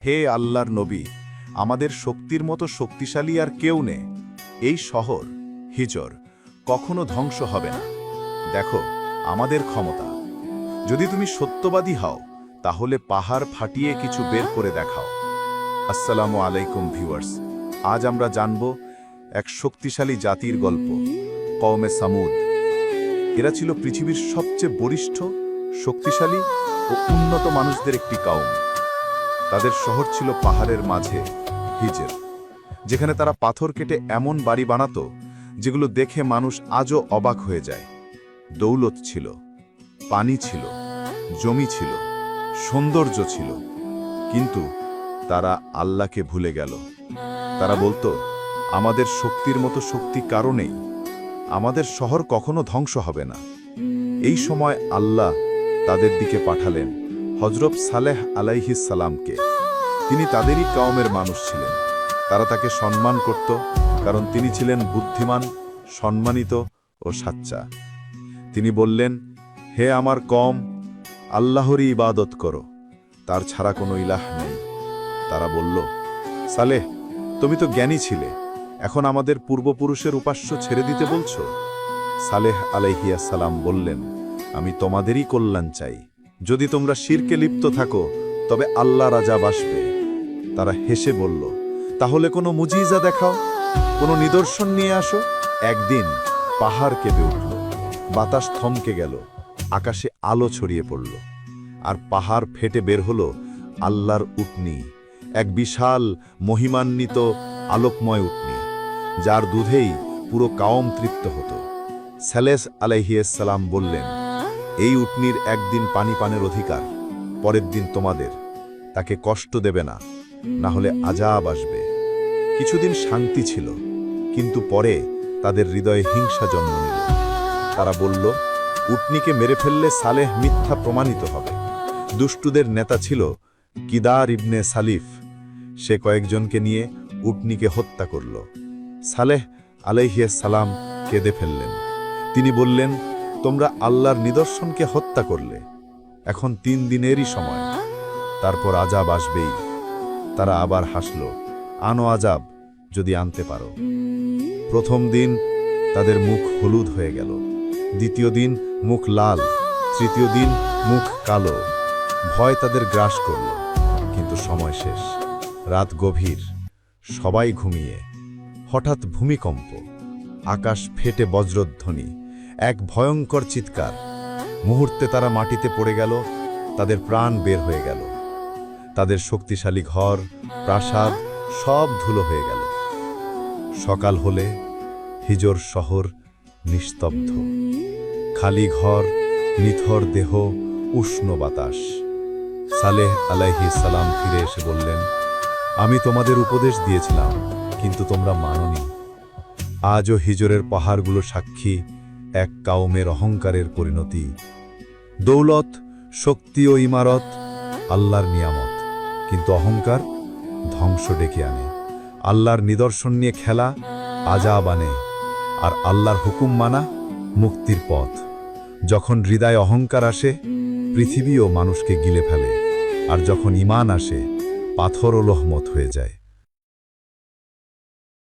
হে আল্লাহর নবী, আমাদের শক্তির মতো শক্তিশালী আর কেউ নেই। এই শহর হিজর কখনো ধ্বংস হবে না। দেখো আমাদের ক্ষমতা। যদি তুমি সত্যবাদী হও তাহলে পাহাড় ফাটিয়ে কিছু বের করে দেখাও। আসসালামু আলাইকুম ভিউয়ার্স, আজ আমরা জানব এক শক্তিশালী জাতির গল্প, কওমে সামুদ। এরা ছিল পৃথিবীর সবচেয়ে বরিষ্ঠ, শক্তিশালী ও উন্নত মানুষদের একটি কওম। তাদের শহর ছিল পাহাড়ের মাঝে হিজর, যেখানে তারা পাথর কেটে এমন বাড়ি বানাতো যেগুলো দেখে মানুষ আজও অবাক হয়ে যায়। দৌলত ছিল, পানি ছিল, জমি ছিল, সৌন্দর্য ছিল, কিন্তু তারা আল্লাহকে ভুলে গেল। তারা বলতো, আমাদের শক্তির মতো শক্তি কারণেই আমাদের শহর কখনো ধ্বংস হবে না। এই সময় আল্লাহ তাদের দিকে পাঠালেন হযরত সালেহ আলাইহিস সালামকে। তিনি তাদেরই কওমের মানুষ ছিলেন। তারা তাকে সম্মান করত, কারণ তিনি ছিলেন বুদ্ধিমান, সম্মানিত ও সাচ্চা। তিনি বললেন, হে আমার কওম, আল্লাহরই ইবাদত করো, তার ছাড়া কোনো ইলাহ নেই। তারা বলল, সালেহ, তুমি তো জ্ঞানী ছিলে, এখন আমাদের পূর্বপুরুষের উপাস্য ছেড়ে দিতে বলছো? সালেহ আলাইহিস সালাম বললেন, আমি তোমাদেরই কল্যাণ চাই। যদি তোমরা শিরকে লিপ্ত থাকো তবে আল্লাহ আযাব আসবে। তারা হেসে বলল, তাহলে কোনো মুজিজা দেখাও, কোনো নিদর্শন নিয়ে আসো। একদিন পাহাড় কেঁপে উঠল, বাতাস থমকে গেল, আকাশে আলো ছড়িয়ে পড়ল, আর পাহাড় ফেটে বের হলো আল্লাহর উটনি, এক বিশাল মহিমান্বিত আলোকময় উটনি, যার দুধেই পুরো কওম তৃপ্ত হতো। সালেহ আলাইহিস সালাম বললেন, এই উটনির একদিন পানি পানের অধিকার, পরের দিন তোমাদের। তাকে কষ্ট দেবে না, না হলে আযাব আসবে। কিছুদিন শান্তি ছিল, কিন্তু পরে তাদের হৃদয়ে হিংসা জন্ম নিল। তারা বলল, উটনিকে মেরে ফেললে সালেহ মিথ্যা প্রমাণিত হবে। দুষ্টুদের নেতা ছিল কিদার ইবনে সালিফ। সে কয়েকজনকে নিয়ে উটনিকে হত্যা করল। সালেহ আলাইহিস সালাম কেঁদে ফেললেন। তিনি বললেন, তোমরা আল্লাহর নিদর্শনকে হত্যা করলে, এখন 3 দিনেরই সময়, তারপর আযাব আসবেই। তারা আবার হাসল, আনো আযাব, যদি আনতে পারো। প্রথম দিন তাদের মুখ হলুদ হয়ে গেল, দ্বিতীয় দিন মুখ লাল, তৃতীয় দিন মুখ কালো। ভয় তাদের গ্রাস করল, কিন্তু সময় শেষ। রাত গভীর, সবাই ঘুমিয়ে। হঠাৎ ভূমিকম্প, আকাশ ফেটে বজ্রধ্বনি, এক ভয়ঙ্কর চিৎকার। মুহূর্তে তারা মাটিতে পড়ে গেল, তাদের প্রাণ বের হয়ে গেল। তাদের শক্তিশালী ঘর, প্রাসাদ সব ধুলো হয়ে গেল। সকাল হলে হিজর শহর নিস্তব্ধ, খালি ঘর, নিথর দেহ, উষ্ণ বাতাস। সালেহ আলাইহিস সালাম ফিরে এসে বললেন, আমি তোমাদের উপদেশ দিয়েছিলাম, কিন্তু তোমরা মানোনি। আজও হিজরের পাহাড়গুলো সাক্ষী এক কওমের অহংকারের পরিণতি। দৌলত, শক্তি ও ইমারত আল্লাহর নিয়ামত, কিন্তু অহংকার ধ্বংস ডেকে আনে। আল্লাহর নিদর্শন নিয়ে খেলা আযাব আনে, আর আল্লাহর হুকুম মানা মুক্তির পথ। যখন হৃদয়ে অহংকার আসে, পৃথিবীও মানুষকে গিলে ফেলে, আর যখন ঈমান আসে, পাথর ও লহমত হয়ে যায়।